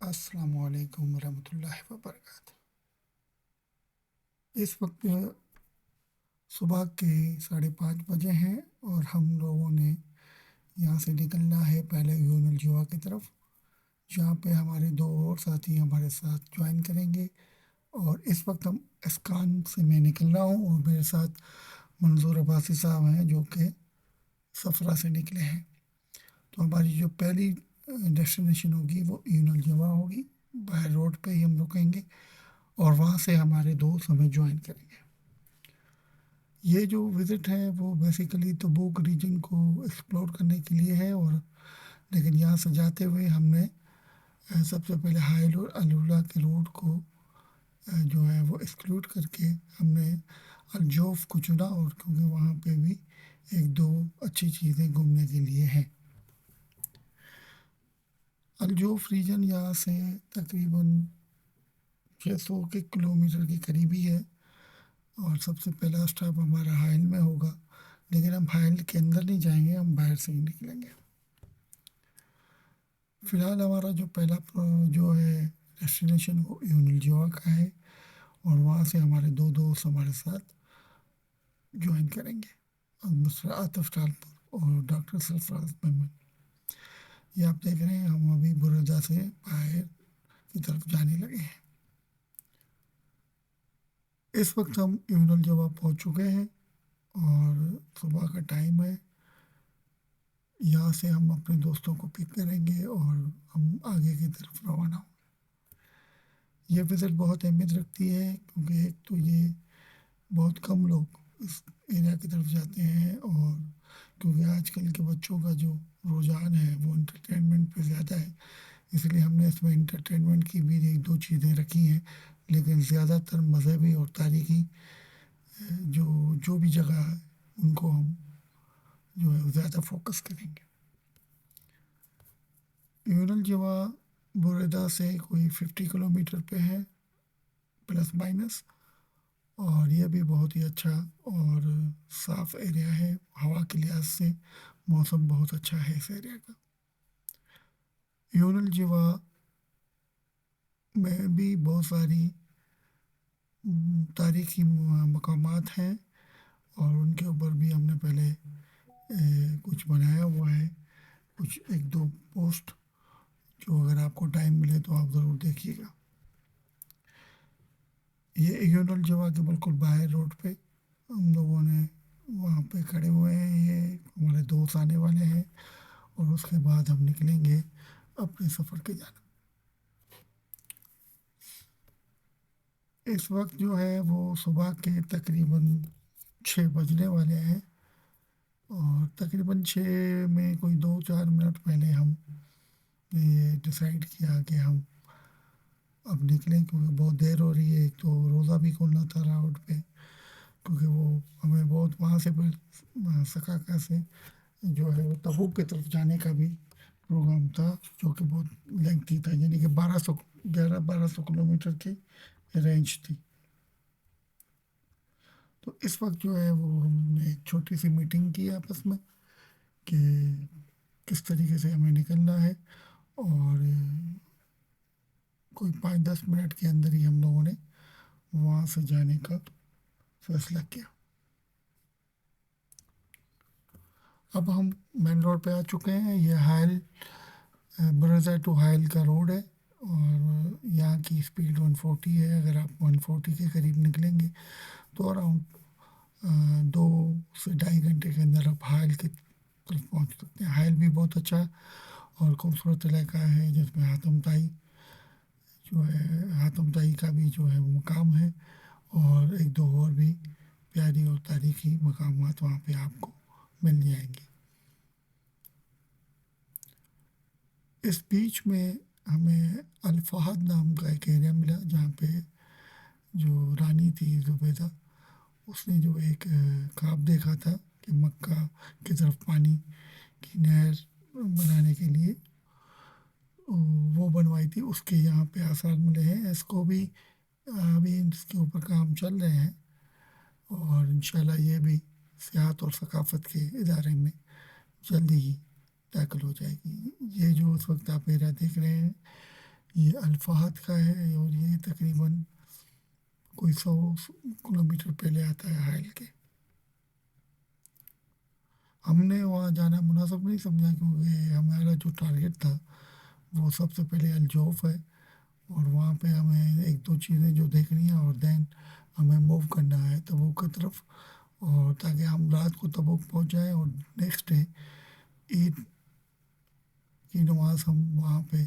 السلام علیکم ورحمۃ اللہ وبرکاتہ۔ اس وقت صبح کے 5:30 بجے ہیں اور ہم لوگوں نے یہاں سے نکلنا ہے پہلے یون الجوا کی طرف، جہاں پہ ہمارے دو اور ساتھی ہمارے ساتھ جوائن کریں گے۔ اور اس وقت ہم اسکان سے میں نکل رہا ہوں اور میرے ساتھ منظور عباسی صاحب ہیں جو کہ سفرہ سے نکلے ہیں۔ تو ہماری جو پہلی ڈیسٹینیشن ہوگی وہ یون الجوا ہوگی، باہر روڈ پہ ہی ہم رکیں گے اور وہاں سے ہمارے دوست ہمیں جوائن کریں گے۔ یہ جو وزٹ ہے وہ بیسیکلی تبوک ریجن کو ایکسپلور کرنے کے لیے ہے، اور لیکن یہاں سے جاتے ہوئے ہم نے سب سے پہلے ہائل اور الولا کے روڈ کو جو ہے وہ ایکسکلوڈ کر کے ہم نے الجوف کو چنا، اور کیونکہ وہاں پہ بھی ایک دو اچھی چیزیں گھومنے کے لیے ہیں۔ الجوف ریجن یہاں سے تقریباً 600 کے کلومیٹر کے قریبی ہے، اور سب سے پہلا اسٹاپ ہمارا حائل میں ہوگا، لیکن ہم حائل کے اندر نہیں جائیں گے، ہم باہر سے ہی نکلیں گے۔ فی الحال ہمارا جو پہلا جو ہے ڈیسٹینیشن وہ یون الجوا کا ہے، اور وہاں سے ہمارے دو دوست ہمارے ساتھ جوائن کریں گے، مسٹر عاطف ٹالپور اور ڈاکٹر سرفراز محمد۔ یہ آپ دیکھ رہے ہیں ہم ابھی برودا سے باہر کی طرف جانے لگے ہیں۔ اس وقت ہم یون الجوا پہنچ چکے ہیں اور صبح کا ٹائم ہے۔ یہاں سے ہم اپنے دوستوں کو پک کریں گے اور ہم آگے کی طرف روانہ ہوں۔ یہ وزٹ بہت اہمیت رکھتی ہے کیونکہ ایک تو یہ بہت کم لوگ اس ایریا کی طرف جاتے ہیں، اور کیونکہ آج کل کے بچوں کا جو رجحان ہے وہ انٹرٹینمنٹ پہ زیادہ ہے، اس لیے ہم نے اس میں انٹرٹینمنٹ کی بھی ایک دو چیزیں رکھی ہیں، لیکن زیادہ تر مذہبی اور تاریخی جو بھی جگہ ہے ان کو ہم جو ہے زیادہ فوکس کریں گے۔ یون الجوا بریدا سے کوئی 50 کلومیٹر پہ ہے، پلس مائنس، اور یہ بھی بہت ہی اچھا اور صاف ایریا ہے۔ ہوا کے لحاظ سے موسم بہت اچھا ہے اس ایریا کا۔ یون الجوا میں بھی بہت ساری تاریخی مقامات ہیں، اور ان کے اوپر بھی ہم نے پہلے کچھ بنایا ہوا ہے، کچھ ایک دو پوسٹ، جو اگر آپ کو ٹائم ملے تو آپ ضرور دیکھیے گا۔ یہ یون الجوا کے بالکل باہر روڈ پہ ہم لوگوں نے وہاں پہ کھڑے ہوئے ہیں، یہ ہمارے دوست آنے والے ہیں، اور اس کے بعد ہم نکلیں گے اپنے سفر کے جانب۔ اس وقت جو ہے وہ صبح کے تقریباً 6 بجنے والے ہیں، اور تقریباً 6 میں کوئی 2-4 منٹ پہلے ہم نے یہ ڈیسائیڈ کیا کہ ہم اب نکلیں، کیونکہ بہت دیر ہو رہی ہے۔ ایک تو روزہ بھی کھولنا تھا روڈ پہ، کیونکہ وہ ہمیں بہت وہاں سے پھر سکاکا سے جو ہے وہ تبوک کی طرف جانے کا بھی پروگرام تھا، جو کہ بہت لینگتھی تھا، یعنی کہ 1200 کلومیٹر کی رینج تھی۔ تو اس وقت جو ہے وہ ہم نے ایک چھوٹی سی میٹنگ کی آپس میں کہ کس طریقے سے ہمیں نکلنا ہے، اور کوئی 5-10 منٹ کے اندر ہی ہم لوگوں نے وہاں سے جانے کا فیصلہ کیا۔ اب ہم مین روڈ پہ آ چکے ہیں۔ یہ حائل بریدا ٹو حائل کا روڈ ہے، اور یہاں کی اسپیڈ 140 ہے۔ اگر آپ 140 کے قریب نکلیں گے تو اراؤنڈ 2 سے 2.5 گھنٹے کے اندر آپ حائل کی طرف پہنچ سکتے ہیں۔ حائل بھی بہت اچھا اور خوبصورت علاقہ ہے، جس میں حاتم طائی جو ہے حاتم طائی کا بھی جو ہے وہ مقام ہے، اور ایک دو اور بھی پیاری اور تاریخی مقامات وہاں پہ آپ کو مل جائیں گے۔ اس بیچ میں ہمیں الفہد نام کا ایک ایریا ملا، جہاں پہ جو رانی تھی زبیدہ، اس نے جو ایک خواب دیکھا تھا کہ مکہ کی طرف پانی کی نہر بنانے کے لیے وہ بنوائی تھی، اس کے یہاں پہ آثار ملے ہیں۔ اس کو بھی ابھی اس کے اوپر کام چل رہے ہیں، اور انشاءاللہ یہ بھی سیاحت اور ثقافت کے ادارے میں جلدی ہی داخل ہو جائے گی۔ یہ جو اس وقت آپ ایریا دیکھ رہے ہیں یہ الفہد کا ہے اور یہ تقریباً کوئی 100 کلومیٹر پہلے آتا ہے حائل کے. ہم نے وہاں جانا مناسب نہیں سمجھا کیونکہ ہمارا جو ٹارگیٹ تھا وہ سب سے پہلے الجوف ہے، اور وہاں پہ ہمیں ایک دو چیزیں جو دیکھنی ہیں، اور دین ہمیں موو کرنا ہے تبوک کی طرف، اور تاکہ ہم رات کو تبوک پہنچ جائیں اور نیکسٹ ڈے عید کی نماز ہم وہاں پہ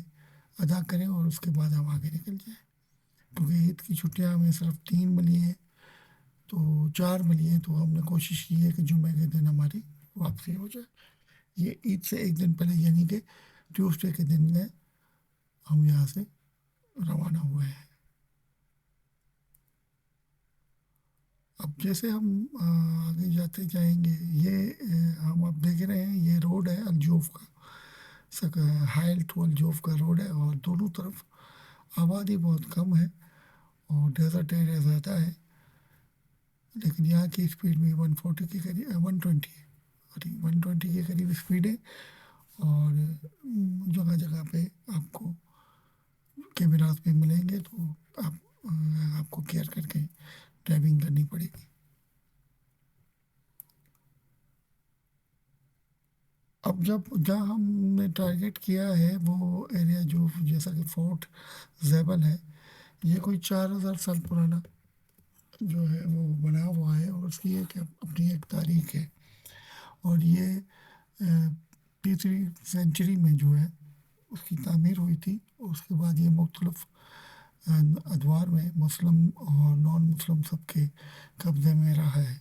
ادا کریں اور اس کے بعد ہم آگے نکل جائیں. کیونکہ عید کی چھٹیاں ہمیں صرف 3 ملی ہیں، تو 4 ملی ہیں، تو ہم نے کوشش کی ہے کہ جمعے کے دن ہماری واپسی ہو جائے. یہ عید سے ایک دن پہلے یعنی کہ ٹیوزڈے کے دن میں ہم یہاں سے روانہ ہوئے ہیں. اب جیسے ہم آگے جاتے جائیں گے، یہ ہم اب دیکھ رہے ہیں یہ روڈ ہے الجوف کا، حائل ٹو الجوف کا روڈ ہے، اور دونوں طرف آبادی بہت کم ہے اور ڈیزرٹ ایریا زیادہ ہے. لیکن یہاں کی اسپیڈ بھی 140 کے قریب، 120 سوری 120 کے قریب اسپیڈ ہے. اور جگہ جگہ پہ آپ کو کیمراز بھی ملیں گے، تو آپ کو کیئر کر کے ڈرائیونگ کرنی پڑے گی. اب جہاں ہم نے ٹارگیٹ کیا ہے وہ ایریا جو جیسا کہ فورٹ زیبل ہے، یہ کوئی 4000 سال پرانا جو ہے وہ بنا ہوا ہے، اور اس کی ایک اپنی ایک تاریخ ہے. اور یہ تیسری سینچری میں جو ہے اس کی تعمیر ہوئی تھی، اور اس کے بعد یہ مختلف ادوار میں مسلم اور نان مسلم سب کے قبضے میں رہا ہے.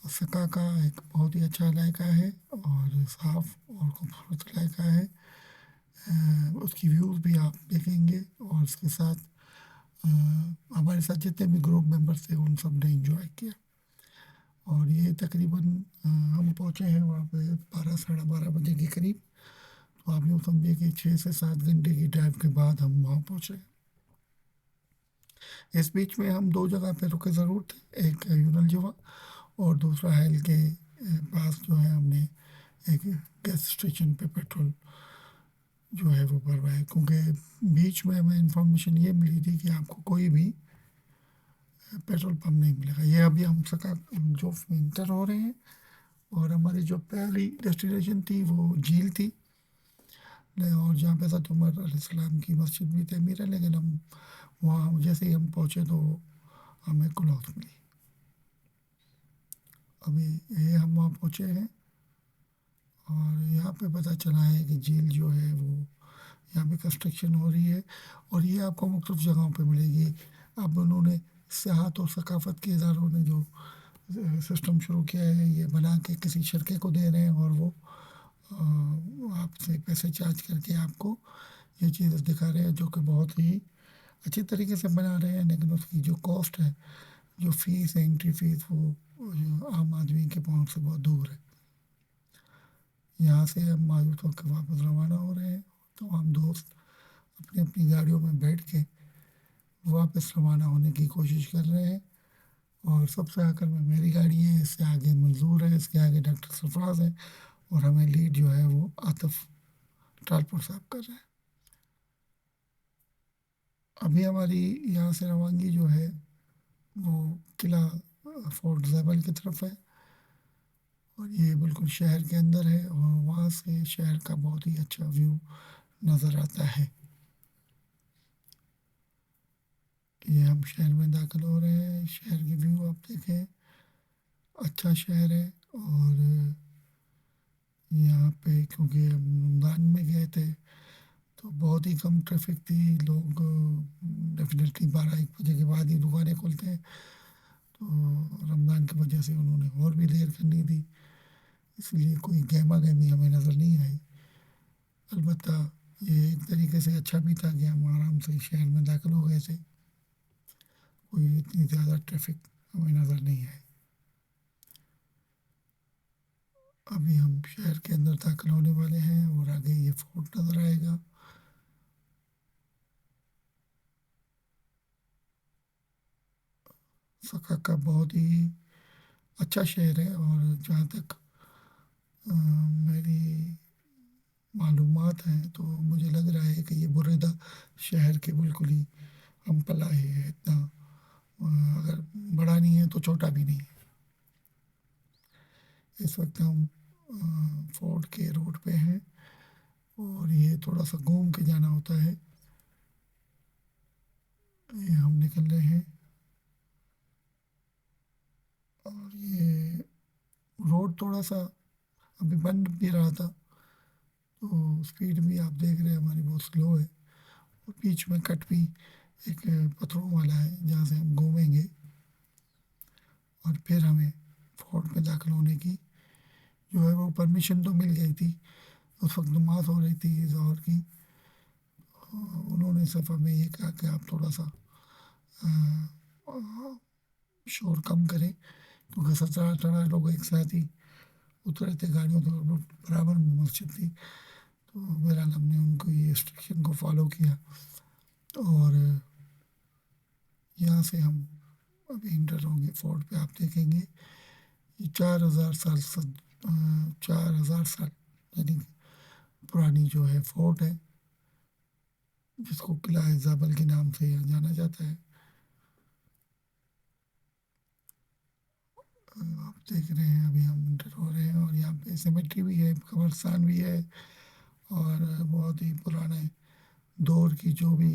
سکا کا ایک بہت ہی اچھا علاقہ ہے اور صاف اور خوبصورت علاقہ ہے. اس کی ویوز بھی آپ دیکھیں گے، اور اس کے ساتھ ہمارے ساتھ جتنے بھی گروپ ممبرس تھے ان سب نے انجوائے کیا. اور یہ تقریباً ہم پہنچے ہیں وہاں پہ 12 ساڑھے 12 بجے کے قریب. تو آپ یوں سمجھے کہ 6 سے 7 گھنٹے کی ڈرائیو کے بعد ہم وہاں پہنچے. اس بیچ میں ہم 2 جگہ پہ رکے ضرور تھے، ایک یونل جوا اور دوسرا حائل کے پاس جو ہے ہم نے ایک گیس اسٹیشن پہ پیٹرول جو ہے وہ بھروایا. کیونکہ بیچ میں ہمیں انفارمیشن یہ ملی تھی کہ آپ کو کوئی بھی پیٹرول پمپ نہیں ملے گا. یہ ابھی ہم سکا جوف میں انٹر ہو رہے ہیں، اور ہماری جو پہلی ڈیسٹینیشن تھی وہ جھیل تھی، اور جہاں پہ حضرت عمر علیہ السلام کی مسجد بھی تعمیر ہے. لیکن ہم وہاں جیسے ہی ہم پہنچے تو ہمیں کلوتھ ملی. ابھی یہ ہم وہاں پہنچے ہیں، اور یہاں پہ پتہ چلا ہے کہ جھیل جو ہے وہ یہاں پہ کنسٹرکشن ہو رہی ہے، اور یہ آپ کو مختلف جگہوں پہ ملے گی. اب انہوں نے سیاحت اور ثقافت کے اداروں نے جو سسٹم شروع کیا ہے، یہ بنا کے کسی شرکے کو دے رہے ہیں، اور وہ آپ سے پیسے چارج کر کے آپ کو یہ چیزیں دکھا رہے ہیں، جو کہ بہت ہی اچھی طریقے سے بنا رہے ہیں. لیکن اس کی جو کاسٹ ہے، جو فیس ہے، انٹری فیس، وہ عام آدمی کے پہنچ سے بہت دور ہے. یہاں سے ہم مایوس ہو کے واپس روانہ ہو رہے ہیں. تمام دوست اپنی اپنی گاڑیوں میں بیٹھ کے واپس روانہ ہونے کی کوشش کر رہے ہیں. اور سب سے آخر میں میری گاڑی ہے، اس سے آگے منظور ہے، اس کے آگے ڈاکٹر سرفراز ہے، اور ہمیں لیڈ جو ہے وہ عاطف ٹرانسپورٹ صاحب کر رہے ہیں. ابھی ہماری یہاں سے روانگی جو ہے وہ قلعہ فورٹ زیبل کی طرف ہے، اور یہ بالکل شہر کے اندر ہے، اور وہاں سے شہر کا بہت ہی اچھا ویو نظر آتا ہے. یہ ہم شہر میں داخل ہو رہے ہیں. شہر کی ویو آپ دیکھیں، اچھا شہر ہے. اور یہاں پہ کیونکہ ہم رمضان میں گئے تھے تو بہت ہی کم ٹریفک تھی. لوگ ڈیفینیٹلی 12-1 بجے کے بعد ہی دکانیں کھلتے ہیں، تو رمضان کی وجہ سے انہوں نے اور بھی دیر کرنی تھی، اس لیے کوئی گہما گہمی ہمیں نظر نہیں آئی. البتہ یہ ایک طریقے سے اچھا بھی تھا کہ ہم آرام سے شہر میں داخل ہو گئے تھے، کوئی اتنی زیادہ ٹریفک ہمیں نظر نہیں آئی. ابھی ہم شہر کے اندر داخل ہونے والے ہیں، اور آگے یہ فورٹ نظر آئے گا. سکا کا بہت ہی اچھا شہر ہے، اور جہاں تک میری معلومات معلومات ہیں تو مجھے لگ رہا ہے کہ یہ بریدہ شہر کے بالکل ہی ہم پلہ ہی ہے، اتنا اگر بڑا نہیں ہے تو چھوٹا بھی نہیں ہے۔ اس وقت ہم فورٹ کے روڈ پہ ہیں اور یہ تھوڑا سا گھوم کے جانا ہوتا ہے۔ یہ ہم نکل رہے ہیں اور یہ روڈ تھوڑا سا ابھی بند بھی رہا تھا تو اسپیڈ بھی آپ دیکھ رہے ہیں ہماری بہت سلو ہے، اور بیچ میں کٹ بھی ایک پتھروں والا ہے جہاں سے ہم گھومیں گے اور پھر ہمیں فورٹ میں داخل ہونے کی جو ہے وہ پرمیشن تو مل گئی تھی۔ اس وقت نماز ہو رہی تھی ظہر کی، انہوں نے صرف ہمیں یہ کہا کہ آپ تھوڑا سا شور کم کریں کیونکہ 17-18 لوگ ایک ساتھ ہی اترے تھے گاڑیوں کے، برابر میں مسجد تھی، تو بہرحال ہم نے ان کو یہ انسٹرکشن کو فالو کیا اور یہاں سے ہم ابھی انٹر ہوں گے فورٹ پہ۔ آپ دیکھیں گے یہ 4,000 سال یعنی پرانی جو ہے فورٹ ہے، جس کو قلعہ زابل کے نام سے جانا جاتا ہے۔ آپ دیکھ رہے ہیں ابھی ہم انٹر ہو رہے ہیں اور یہاں پہ سیمیٹری بھی ہے، قبرستان بھی ہے، اور بہت ہی پرانے دور کی جو بھی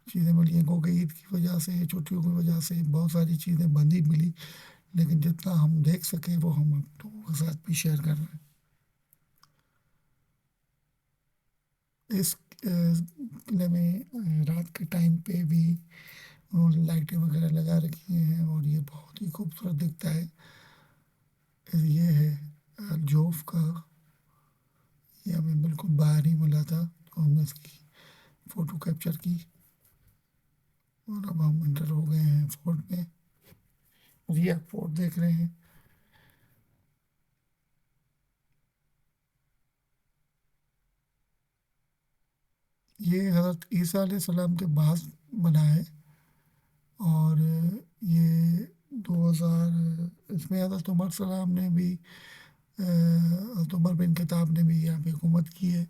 چیزیں ملی ہیں، کیونکہ عید کی وجہ سے چھٹیوں کی وجہ سے بہت ساری چیزیں بند ہی ملی، لیکن جتنا ہم دیکھ سکیں وہ ہم آپ لوگوں کے ساتھ بھی شیئر کر رہے ہیں۔ اس قلعے میں رات کے ٹائم پہ بھی انہوں نے لائٹیں وغیرہ لگا رکھی ہیں اور یہ بہت ہی خوبصورت دکھتا ہے۔ یہ ہے جوف کا، یہ ہمیں بالکل باہر ہی ملا تھا تو ہم نے اس کی فوٹو کیپچر کی، اور اب ہم انٹر ہو گئے ہیں فورٹ میں۔ یہ آپ فورٹ دیکھ رہے ہیں، یہ حضرت عیسیٰ علیہ السلام کے بعد بنا ہے، اور یہ 2000 اس میں حضرت عمر السلام نے بھی حضرت عمر بن خطاب نے بھی یہاں پہ حکومت کی ہے،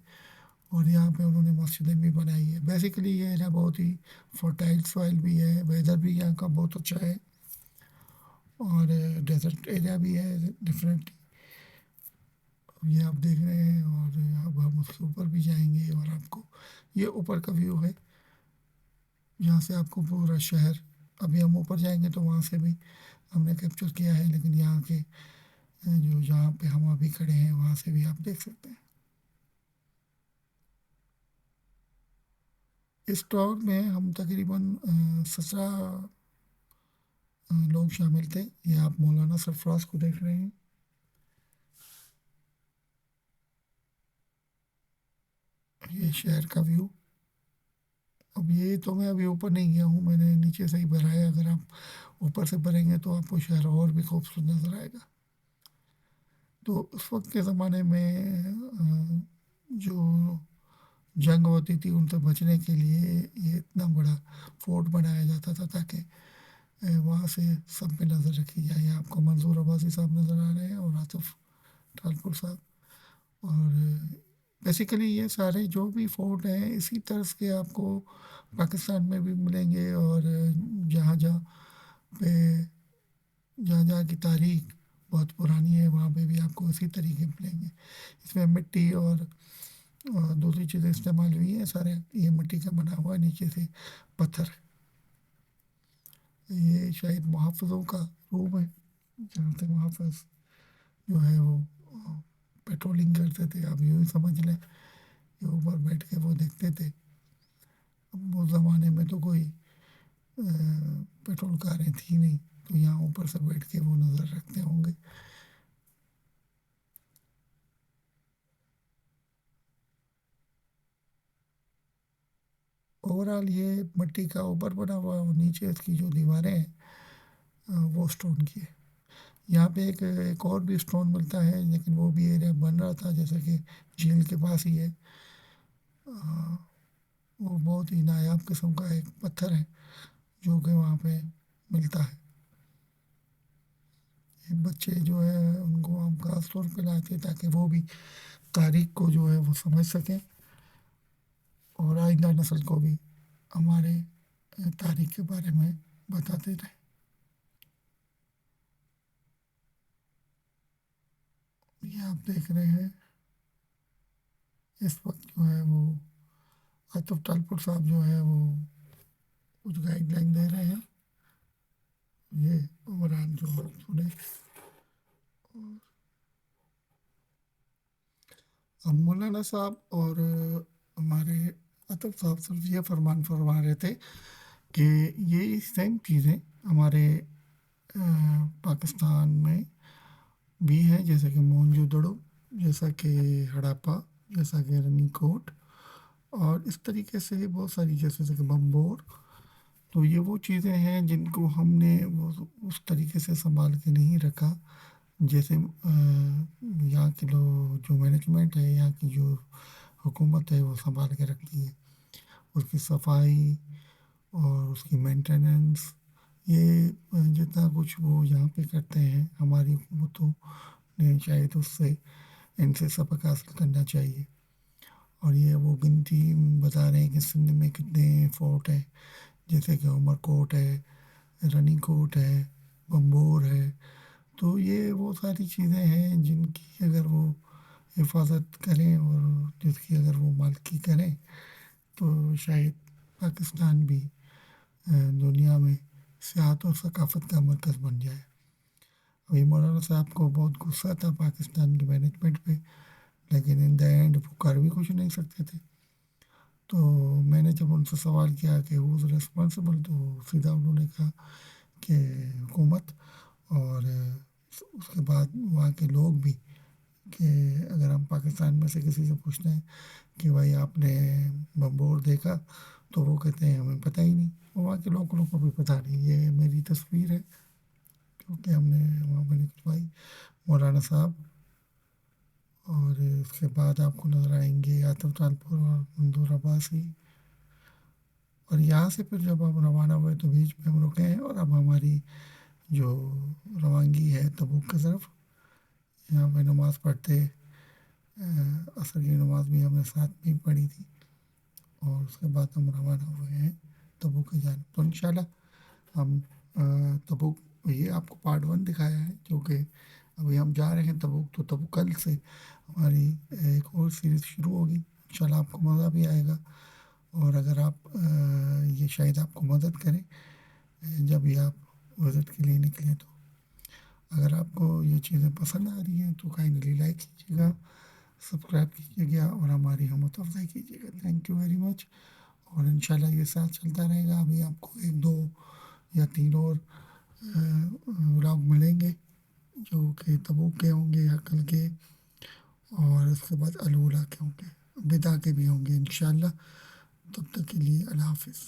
اور یہاں پہ انہوں نے مسجدیں بھی بنائی ہے۔ بیسیکلی یہ ایریا بہت ہی فرٹائل سوائل بھی ہے، ویدر بھی یہاں کا بہت اچھا ہے، اور ڈیزرٹ ایریا بھی ہے ڈفرینٹ۔ یہ آپ دیکھ رہے ہیں اور اب ہم اس کے اوپر بھی جائیں گے اور آپ کو یہ اوپر کا ویو ہے، یہاں سے آپ کو پورا شہر، ابھی ہم اوپر جائیں گے تو وہاں سے بھی ہم نے کیپچر کیا ہے، لیکن یہاں کے جو جہاں پہ ہم ابھی کھڑے ہیں وہاں سے بھی آپ دیکھ سکتے ہیں۔ اس ٹور میں ہم تقریباً 17 لوگ شامل تھے۔ یہ آپ مولانا سرفراز کو دیکھ رہے ہیں، یہ شہر کا ویو۔ اب یہ تو میں ابھی اوپر نہیں گیا ہوں، میں نے نیچے سے ہی بھرا ہے، اگر آپ اوپر سے بھریں گے تو آپ کو شہر اور بھی خوبصورت نظر آئے گا۔ تو اس وقت کے زمانے میں جو جنگ ہوتی تھی ان سے بچنے کے لیے یہ اتنا بڑا فورٹ بنایا جاتا تھا تاکہ وہاں سے سب پہ نظر رکھی جائے۔ یہاں آپ کو منظور عباسی صاحب نظر آ رہے ہیں اور آصف ٹھالپور صاحب، اور بیسیکلی یہ سارے جو بھی فورٹ ہیں اسی طرز کے آپ کو پاکستان میں بھی ملیں گے، اور جہاں جہاں پہ جہاں جہاں کی تاریخ بہت پرانی ہے وہاں پہ بھی آپ کو اسی طریقے ملیں گے۔ اس میں مٹی اور دوسری چیزیں استعمال ہوئی ہیں، سارے یہ مٹی کا بنا ہوا ہے، نیچے سے پتھر ہے۔ یہ شاید محافظوں کا روم ہے جہاں سے محافظ جو ہے وہ پیٹرولنگ کرتے تھے، آپ یوں ہی سمجھ لیں کہ اوپر بیٹھ کے وہ دیکھتے تھے۔ اب اس زمانے میں تو کوئی پیٹرول کاریں تھی نہیں، تو یہاں اوپر سے بیٹھ کے وہ نظر رکھتے ہوں گے۔ اوورال یہ مٹی کا اوپر بنا ہوا اور نیچے اس کی جو دیواریں ہیں وہ اسٹون کی ہے۔ یہاں پہ ایک اور بھی اسٹون ملتا ہے لیکن وہ بھی ایریا بن رہا تھا، جیسے کہ جھیل کے پاس ہی ہے، وہ بہت ہی نایاب قسم کا ایک پتھر ہے جو کہ وہاں پہ ملتا ہے۔ یہ بچے جو ہے ان کو ہم خاص طور پہ لاتے تاکہ وہ بھی تاریخ کو جو ہے وہ سمجھ سکیں، اور آئندہ نسل کو بھی ہمارے تاریخ کے بارے میں بتاتے رہیں۔ یہ آپ دیکھ رہے ہیں اس وقت جو ہے وہ آصف ٹالپور صاحب جو ہے وہ کچھ گائیڈ لائن دے رہے ہیں، یہ عمران جو سنے۔ اب مولانا صاحب اور ہمارے آصف صاحب صرف یہ فرما رہے تھے کہ یہ سیم چیزیں ہمارے پاکستان میں بھی ہیں، جیسا کہ مونجو دڑو، جیسا کہ ہڑاپا، جیسا کہ رنی کوٹ، اور اس طریقے سے بہت ساری جیسے کہ بمبور۔ تو یہ وہ چیزیں ہیں جن کو ہم نے وہ اس طریقے سے سنبھال کے نہیں رکھا، جیسے یہاں کے لوگ جو مینجمنٹ ہے، یہاں کی جو حکومت ہے وہ سنبھال کے رکھتی ہے، اس کی صفائی اور اس کی مینٹیننس، یہ جتنا کچھ وہ یہاں پہ کرتے ہیں ہماری حکومتوں نے شاید اس سے ان سے سبق حاصل کرنا چاہیے۔ اور یہ وہ گنتی بتا رہے ہیں کہ سندھ میں کتنے فورٹ ہیں، جیسے کہ عمر کوٹ ہے، رنی کوٹ ہے، بمبور ہے۔ تو یہ وہ ساری چیزیں ہیں جن کی اگر وہ حفاظت کریں اور جس کی اگر وہ مالکی کریں تو شاید پاکستان بھی دنیا میں سیاحت اور ثقافت کا مرکز بن جائے۔ ابھی مولانا صاحب کو بہت غصہ تھا پاکستان کی مینجمنٹ پہ، لیکن ان دا اینڈ وہ کر بھی کچھ نہیں سکتے تھے۔ تو میں نے جب ان سے سوال کیا کہ ہو از ریسپانسبل، تو سیدھا انہوں نے کہا کہ حکومت، اور اس کے بعد وہاں کے لوگ بھی، کہ اگر ہم پاکستان میں سے کسی سے پوچھتے ہیں کہ بھائی آپ نے بمبور دیکھا، تو وہ کہتے ہیں ہمیں پتہ ہی نہیں، وہاں کے لوگوں کو بھی پتہ نہیں۔ یہ میری تصویر ہے کیونکہ ہم نے وہاں پہ نکلوائی مولانا صاحب، اور اس کے بعد آپ کو نظر آئیں گے آصف ٹالپور اور منظور عباسی۔ اور یہاں سے پھر جب ہم روانہ ہوئے تو بیچ میں ہم رکے ہیں، اور اب ہماری جو روانگی ہے تبوک کی طرف، یہاں پہ نماز پڑھتے، عصر کی نماز بھی ہم نے ساتھ میں ہی پڑھی تھی، اور اس کے بعد ہم روانہ ہوئے ہیں تبوک کی جانب۔ تو انشاءاللہ ہم تبوک، یہ آپ کو پارٹ 1 دکھایا ہے، جو کہ ابھی ہم جا رہے ہیں تبوک، تو تبوک کل سے ہماری ایک اور سیریز شروع ہوگی، انشاءاللہ آپ کو مزہ بھی آئے گا۔ اور اگر آپ یہ شاید آپ کو مدد کریں جب بھی آپ وزٹ کے لیے نکلیں، تو اگر آپ کو یہ چیزیں پسند آ رہی ہیں تو کائنڈلی لائک کیجیے گا، سبسکرائب کیجیے گا، اور ہماری حوصلہ افزائی کیجیے گا۔ تھینک یو ویری مچ، اور انشاءاللہ یہ ساتھ چلتا رہے گا۔ ابھی آپ کو 1 2 یا 3 اور ولاگ ملیں گے جو کہ تبوک کے ہوں گے یا کل کے، اور اس کے بعد الاولیٰ کے ہوں گے، بدا کے بھی ہوں گے انشاءاللہ۔ تب تک کے لیے اللہ حافظ۔